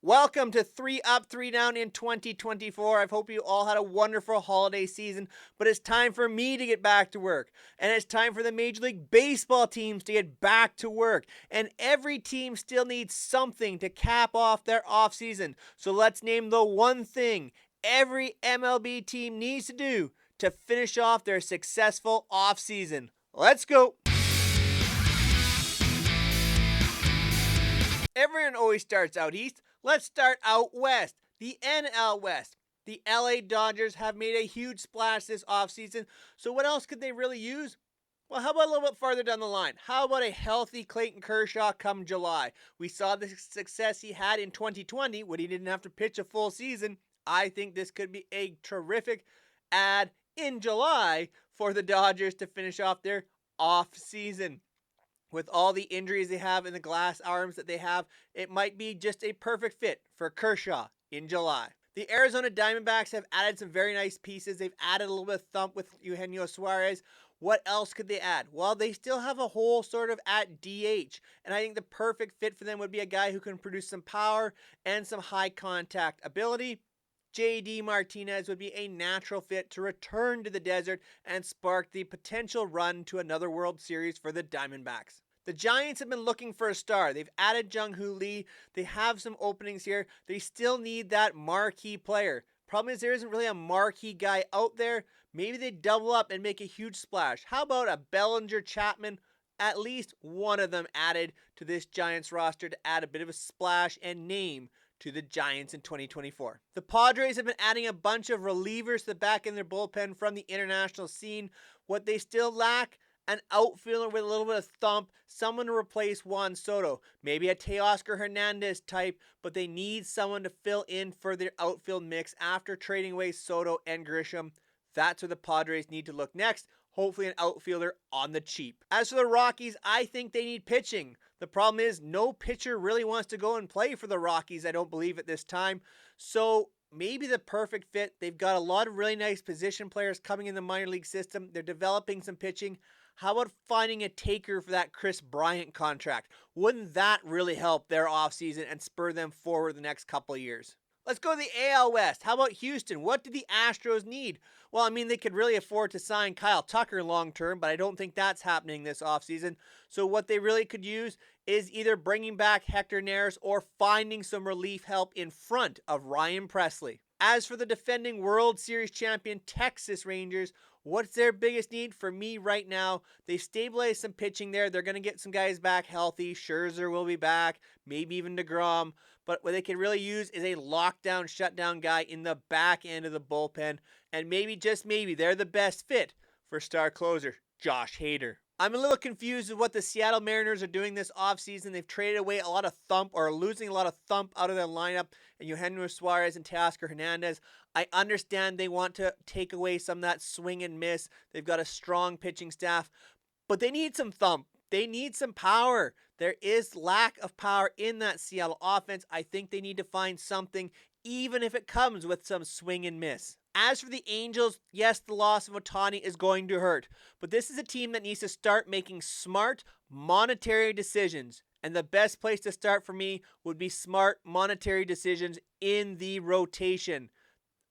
Welcome to 3 Up, 3 Down in 2024. I hope you all had a wonderful holiday season, but it's time for me to get back to work. And it's time for the Major League Baseball teams to get back to work. And every team still needs something to cap off their offseason. So let's name the one thing every MLB team needs to do to finish off their successful offseason. Let's go. Everyone always starts out east. Let's start out west. The NL West. The LA Dodgers have made a huge splash this offseason. So what else could they really use? Well, how about a little bit farther down the line? How about a healthy Clayton Kershaw come July? We saw the success he had in 2020 when he didn't have to pitch a full season. I think this could be a terrific add in July for the Dodgers to finish off their off season. With all the injuries they have and the glass arms that they have, it might be just a perfect fit for Kershaw in July. The Arizona Diamondbacks have added some very nice pieces. They've added a little bit of thump with Eugenio Suarez. What else could they add? Well, they still have a hole sort of at DH. And I think the perfect fit for them would be a guy who can produce some power and some high contact ability. J.D. Martinez would be a natural fit to return to the desert and spark the potential run to another World Series for the Diamondbacks. The Giants have been looking for a star. They've added Jung-Hoo Lee. They have some openings here. They still need that marquee player. Problem is there isn't really a marquee guy out there. Maybe they double up and make a huge splash. How about a Bellinger Chapman? At least one of them added to this Giants roster to add a bit of a splash and name to the Giants in 2024. The Padres have been adding a bunch of relievers to the back end of their bullpen from the international scene. What they still lack, an outfielder with a little bit of thump, someone to replace Juan Soto. Maybe a Teoscar Hernandez type, but they need someone to fill in for their outfield mix after trading away Soto and Grisham. That's where the Padres need to look next. Hopefully an outfielder on the cheap. As for the Rockies, I think they need pitching. The problem is no pitcher really wants to go and play for the Rockies, I don't believe, at this time. So maybe the perfect fit. They've got a lot of really nice position players coming in the minor league system. They're developing some pitching. How about finding a taker for that Chris Bryant contract? Wouldn't that really help their offseason and spur them forward the next couple of years? Let's go to the AL West. How about Houston? What do the Astros need? Well, I mean, they could really afford to sign Kyle Tucker long term, but I don't think that's happening this offseason. So what they really could use is either bringing back Hector Neris or finding some relief help in front of Ryan Presley. As for the defending World Series champion Texas Rangers, what's their biggest need for me right now? They've stabilized some pitching there. They're going to get some guys back healthy. Scherzer will be back, maybe even DeGrom. But what they can really use is a lockdown, shutdown guy in the back end of the bullpen. And maybe, just maybe, they're the best fit for star closer Josh Hader. I'm a little confused with what the Seattle Mariners are doing this offseason. They've traded away a lot of thump or losing a lot of thump out of their lineup and Eugenio Suarez and Teoscar Hernandez. I understand they want to take away some of that swing and miss. They've got a strong pitching staff, but they need some thump. They need some power. There is lack of power in that Seattle offense. I think they need to find something, even if it comes with some swing and miss. As for the Angels, yes, the loss of Ohtani is going to hurt, but this is a team that needs to start making smart monetary decisions. And the best place to start for me would be smart monetary decisions in the rotation.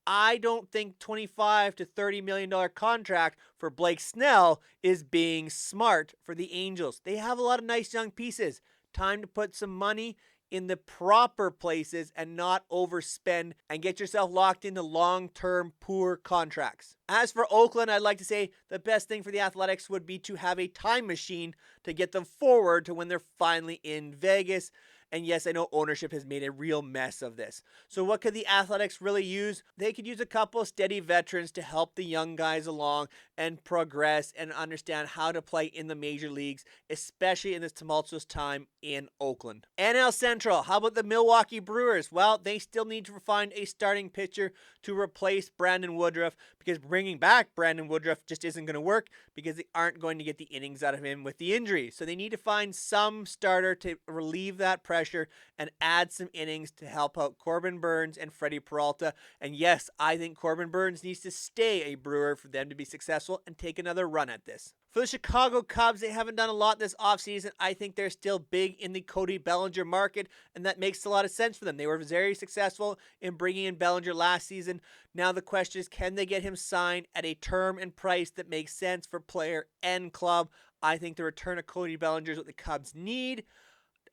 I don't think $25 to $30 million contract for Blake Snell is being smart for the Angels. They have a lot of nice young pieces. Time to put some money in the proper places and not overspend and get yourself locked into long-term poor contracts. As for Oakland, I'd like to say the best thing for the Athletics would be to have a time machine to get them forward to when they're finally in Vegas. And yes, I know ownership has made a real mess of this. So what could the Athletics really use? They could use a couple of steady veterans to help the young guys along and progress and understand how to play in the major leagues, especially in this tumultuous time in Oakland. NL Central, how about the Milwaukee Brewers? Well, they still need to find a starting pitcher to replace Brandon Woodruff because bringing back Brandon Woodruff just isn't going to work because they aren't going to get the innings out of him with the injury. So they need to find some starter to relieve that pressure pressure and add some innings to help out Corbin Burnes and Freddie Peralta. And yes, I think Corbin Burnes needs to stay a Brewer for them to be successful and take another run at this. For the Chicago Cubs, they haven't done a lot this offseason. I think they're still big in the Cody Bellinger market, and that makes a lot of sense for them. They were very successful in bringing in Bellinger last season. Now the question is, can they get him signed at a term and price that makes sense for player and club? I think the return of Cody Bellinger is what the Cubs need.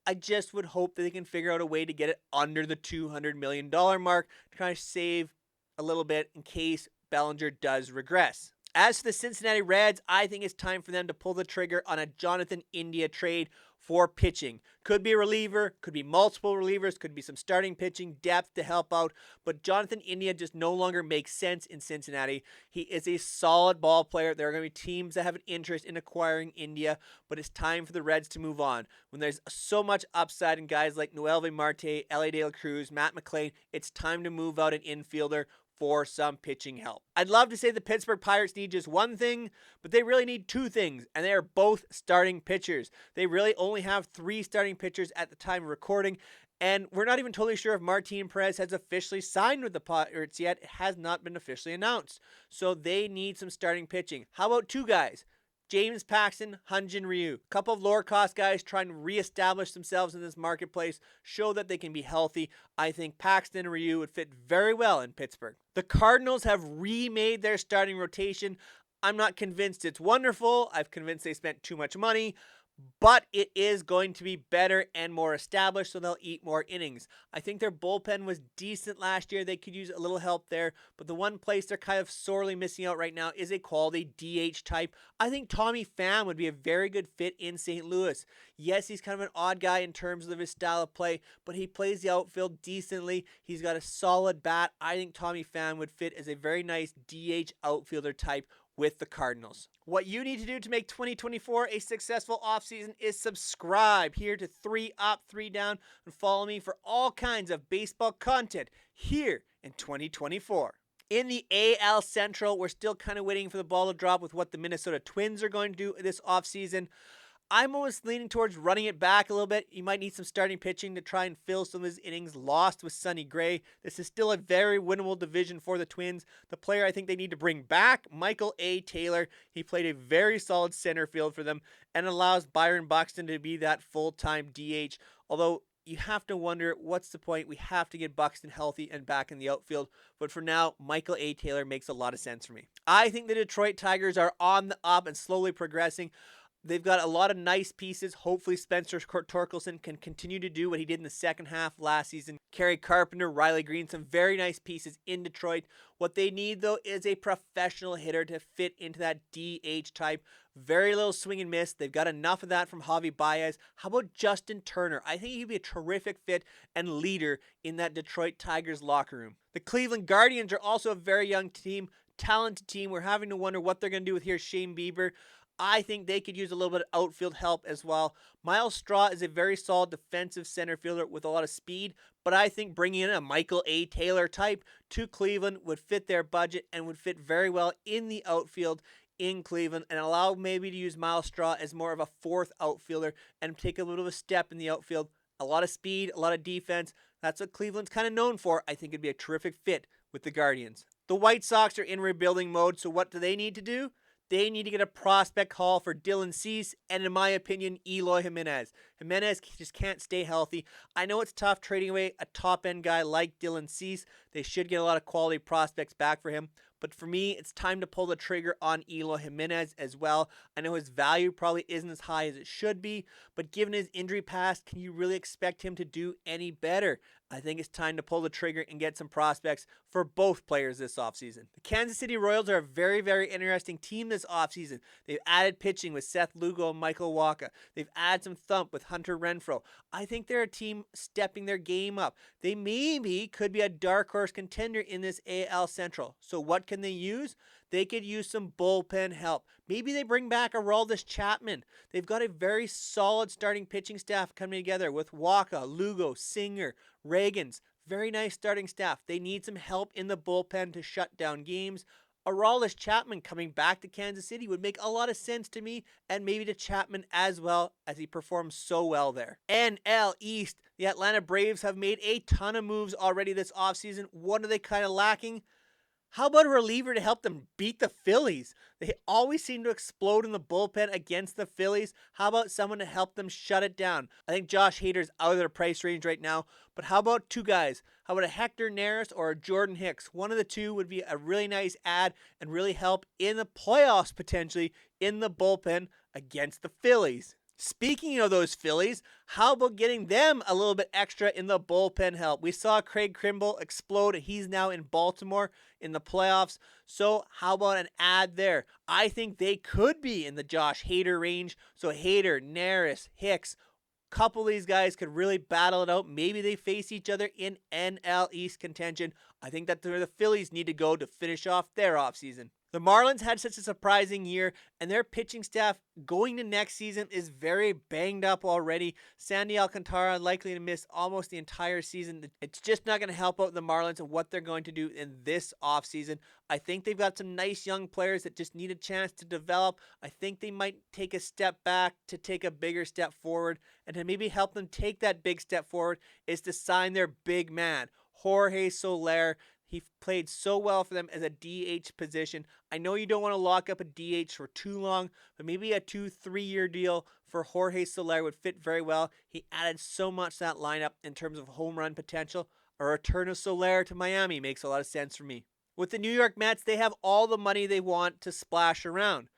I just would hope that they can figure out a way to get it under the $200 million mark to kind of save a little bit in case Bellinger does regress. As for the Cincinnati Reds, I think it's time for them to pull the trigger on a Jonathan India trade for pitching. Could be a reliever, could be multiple relievers, could be some starting pitching depth to help out, but Jonathan India just no longer makes sense in Cincinnati. He is a solid ball player. There are going to be teams that have an interest in acquiring India, but it's time for the Reds to move on. When there's so much upside in guys like Noelvi Marte, Elly De La Cruz, Matt McLean, it's time to move out an infielder for some pitching help. I'd love to say the Pittsburgh Pirates need just one thing, but they really need two things, and they are both starting pitchers. They really only have 3 starting pitchers at the time of recording, and we're not even totally sure if Martin Perez has officially signed with the Pirates yet. It has not been officially announced. So they need some starting pitching. How about 2 guys? James Paxton, Hyun-Jin Ryu. A couple of lower cost guys trying to reestablish themselves in this marketplace, show that they can be healthy. I think Paxton and Ryu would fit very well in Pittsburgh. The Cardinals have remade their starting rotation. I'm not convinced it's wonderful. I'm convinced they spent too much money. But it is going to be better and more established, so they'll eat more innings. I think their bullpen was decent last year. They could use a little help there. But the one place they're kind of sorely missing out right now is a quality DH type. I think Tommy Pham would be a very good fit in St. Louis. Yes, he's kind of an odd guy in terms of his style of play, but he plays the outfield decently. He's got a solid bat. I think Tommy Pham would fit as a very nice DH outfielder type with the Cardinals. What you need to do to make 2024 a successful offseason is subscribe here to 3 Up, 3 Down and follow me for all kinds of baseball content here in 2024. In the AL Central, we're still kind of waiting for the ball to drop with what the Minnesota Twins are going to do this offseason. I'm almost leaning towards running it back a little bit. You might need some starting pitching to try and fill some of his innings lost with Sonny Gray. This is still a very winnable division for the Twins. The player I think they need to bring back, Michael A. Taylor. He played a very solid center field for them and allows Byron Buxton to be that full-time DH. Although you have to wonder, what's the point? We have to get Buxton healthy and back in the outfield. But for now, Michael A. Taylor makes a lot of sense for me. I think the Detroit Tigers are on the up and slowly progressing. They've got a lot of nice pieces. Hopefully Spencer Torkelson can continue to do what he did in the second half last season. Kerry Carpenter, Riley Green, some very nice pieces in Detroit. What they need, though, is a professional hitter to fit into that DH type. Very little swing and miss. They've got enough of that from Javi Baez. How about Justin Turner? I think he'd be a terrific fit and leader in that Detroit Tigers locker room. The Cleveland Guardians are also a very young team, talented team. We're having to wonder what they're going to do with here Shane Bieber. I think they could use a little bit of outfield help as well. Miles Straw is a very solid defensive center fielder with a lot of speed, but I think bringing in a Michael A. Taylor type to Cleveland would fit their budget and would fit very well in the outfield in Cleveland and allow maybe to use Miles Straw as more of a 4th outfielder and take a little of a step in the outfield. A lot of speed, a lot of defense. That's what Cleveland's kind of known for. I think it'd be a terrific fit with the Guardians. The White Sox are in rebuilding mode, so what do they need to do? They need to get a prospect haul for Dylan Cease and, in my opinion, Eloy Jimenez. Jimenez just can't stay healthy. I know it's tough trading away a top-end guy like Dylan Cease. They should get a lot of quality prospects back for him. But for me, it's time to pull the trigger on Eloy Jimenez as well. I know his value probably isn't as high as it should be, but given his injury past, can you really expect him to do any better? I think it's time to pull the trigger and get some prospects for both players this offseason. The Kansas City Royals are a very, very interesting team this offseason. They've added pitching with Seth Lugo and Michael Wacha. They've added some thump with Hunter Renfroe. I think they're a team stepping their game up. They maybe could be a dark horse contender in this AL Central. So what can they use? They could use some bullpen help. Maybe they bring back Aroldis Chapman. They've got a very solid starting pitching staff coming together with Wacha, Lugo, Singer, Reagans. Very nice starting staff. They need some help in the bullpen to shut down games. Aroldis Chapman coming back to Kansas City would make a lot of sense to me, and maybe to Chapman as well, as he performs so well there. NL East, The Atlanta Braves have made a ton of moves already this offseason. What are they kind of lacking? How about a reliever to help them beat the Phillies? They always seem to explode in the bullpen against the Phillies. How about someone to help them shut it down? I think Josh Hader's out of their price range right now, but how about two guys? How about a Hector Neris or a Jordan Hicks? One of the two would be a really nice add and really help in the playoffs potentially in the bullpen against the Phillies. Speaking of those Phillies, how about getting them a little bit extra in the bullpen help? We saw Craig Kimbrell explode. He's now in Baltimore in the playoffs. So how about an ad there? I think they could be in the Josh Hader range. So Hader, Neris, Hicks, couple of these guys could really battle it out. Maybe they face each other in NL East contention. I think that's where the Phillies need to go to finish off their offseason. The Marlins had such a surprising year, and their pitching staff going to next season is very banged up already. Sandy Alcantara likely to miss almost the entire season. It's just not going to help out the Marlins and what they're going to do in this offseason. I think they've got some nice young players that just need a chance to develop. I think they might take a step back to take a bigger step forward, and to maybe help them take that big step forward is to sign their big man, Jorge Soler. He played so well for them as a DH position. I know you don't want to lock up a DH for too long, but maybe a 2-3 year deal for Jorge Soler would fit very well. He added so much to that lineup in terms of home run potential. A return of Soler to Miami makes a lot of sense for me. With the New York Mets, they have all the money they want to splash around.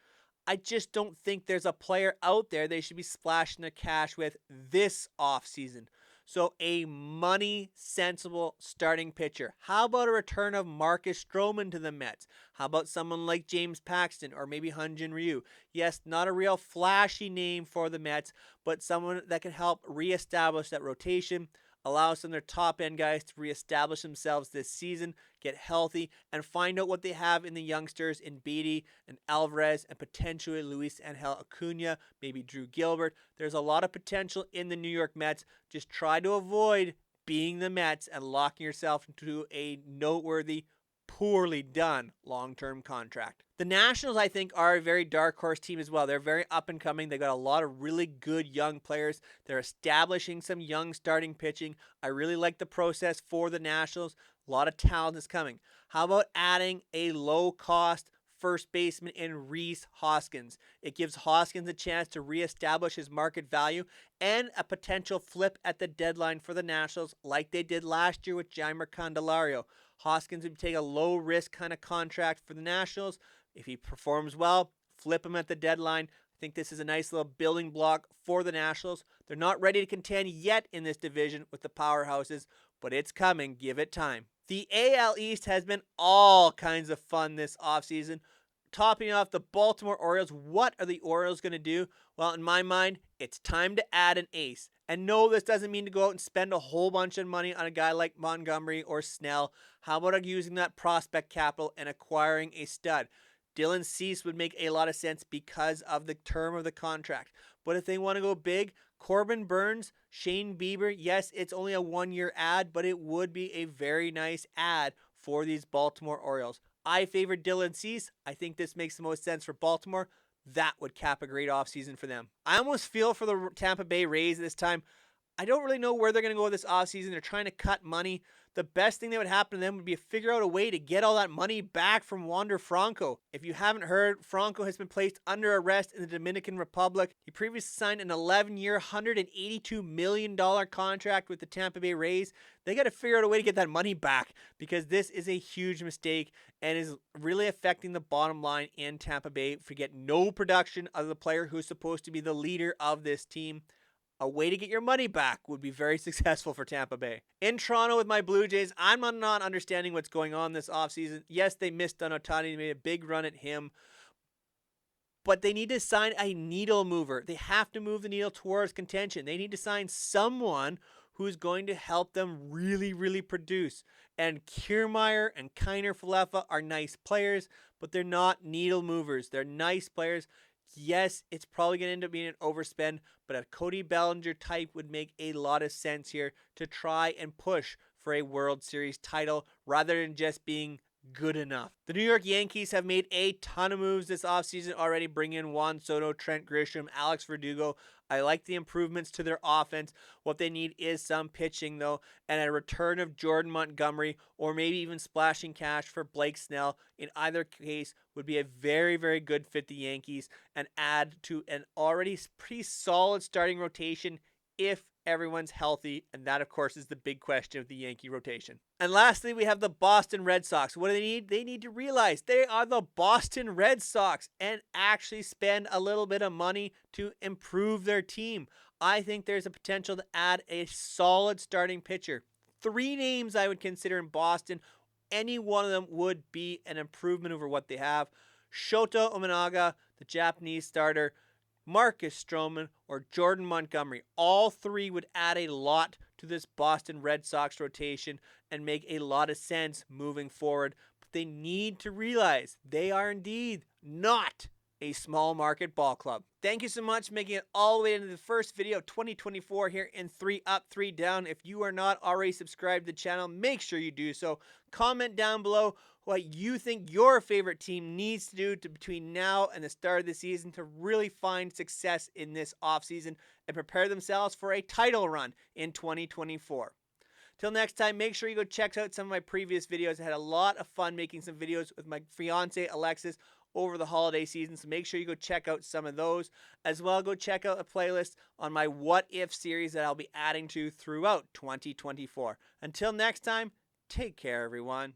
I just don't think there's a player out there they should be splashing their cash with this offseason. So a money-sensible starting pitcher. How about a return of Marcus Stroman to the Mets? How about someone like James Paxton or maybe Hyun-Jin Ryu? Yes, not a real flashy name for the Mets, but someone that can help reestablish that rotation, allow some of their top-end guys to reestablish themselves this season, get healthy, and find out what they have in the youngsters in Beatty and Alvarez and potentially Luis Angel Acuna, maybe Drew Gilbert. There's a lot of potential in the New York Mets. Just try to avoid being the Mets and locking yourself into a noteworthy, poorly done long-term contract. The Nationals, I think, are a very dark horse team as well. They're very up and coming. They've got a lot of really good young players. They're establishing some young starting pitching. I really like the process for the Nationals. A lot of talent is coming. How about adding a low-cost first baseman in Rhys Hoskins? It gives Hoskins a chance to reestablish his market value and a potential flip at the deadline for the Nationals like they did last year with Jeimer Candelario. Hoskins would take a low-risk kind of contract for the Nationals. If he performs well, flip him at the deadline. I think this is a nice little building block for the Nationals. They're not ready to contend yet in this division with the powerhouses, but it's coming. Give it time. The AL East has been all kinds of fun this offseason. Topping off the Baltimore Orioles, what are the Orioles going to do? Well, in my mind, it's time to add an ace. And no, this doesn't mean to go out and spend a whole bunch of money on a guy like Montgomery or Snell. How about using that prospect capital and acquiring a stud? Dylan Cease would make a lot of sense because of the term of the contract. But if they want to go big, Corbin Burns, Shane Bieber, yes, it's only a 1-year ad, but it would be a very nice ad for these Baltimore Orioles. I favor Dylan Cease. I think this makes the most sense for Baltimore. That would cap a great offseason for them. I almost feel for the Tampa Bay Rays this time. I don't really know where they're going to go this offseason. They're trying to cut money. The best thing that would happen to them would be to figure out a way to get all that money back from Wander Franco. If you haven't heard, Franco has been placed under arrest in the Dominican Republic. He previously signed an 11-year, $182 million contract with the Tampa Bay Rays. They got to figure out a way to get that money back because this is a huge mistake and is really affecting the bottom line in Tampa Bay. Forget no production of the player who's supposed to be the leader of this team. A way to get your money back would be very successful for Tampa Bay. In Toronto with my Blue Jays, I'm not understanding what's going on this offseason. Yes, they missed on Ohtani. They made a big run at him. But they need to sign a needle mover. They have to move the needle towards contention. They need to sign someone who's going to help them really, really produce. And Kiermaier and Kiner Falefa are nice players, but they're not needle movers. They're nice players. Yes, it's probably going to end up being an overspend, but a Cody Bellinger type would make a lot of sense here to try and push for a World Series title rather than just being good enough. The New York Yankees have made a ton of moves this offseason already. Bring in Juan Soto, Trent Grisham, Alex Verdugo. I like the improvements to their offense. What they need is some pitching, though, and a return of Jordan Montgomery, or maybe even splashing cash for Blake Snell. In either case, would be a very, very good fit the Yankees and add to an already pretty solid starting rotation if everyone's healthy, and that, of course, is the big question of the Yankee rotation. And lastly, we have the Boston Red Sox. What do they need? They need to realize they are the Boston Red Sox and actually spend a little bit of money to improve their team. I think there's a potential to add a solid starting pitcher. 3 names I would consider in Boston. Any one of them would be an improvement over what they have. Shota Umanaga, the Japanese starter, Marcus Stroman, or Jordan Montgomery. All 3 would add a lot to this Boston Red Sox rotation and make a lot of sense moving forward. But they need to realize they are indeed not a small market ball club. Thank you so much for making it all the way into the first video of 2024 here in 3 Up, 3 Down. If you are not already subscribed to the channel, make sure you do so. Comment down below what you think your favorite team needs to do between now and the start of the season to really find success in this offseason and prepare themselves for a title run in 2024. Till next time, make sure you go check out some of my previous videos. I had a lot of fun making some videos with my fiance Alexis over the holiday season, so make sure you go check out some of those. As well, go check out a playlist on my What If series that I'll be adding to throughout 2024. Until next time, take care, everyone.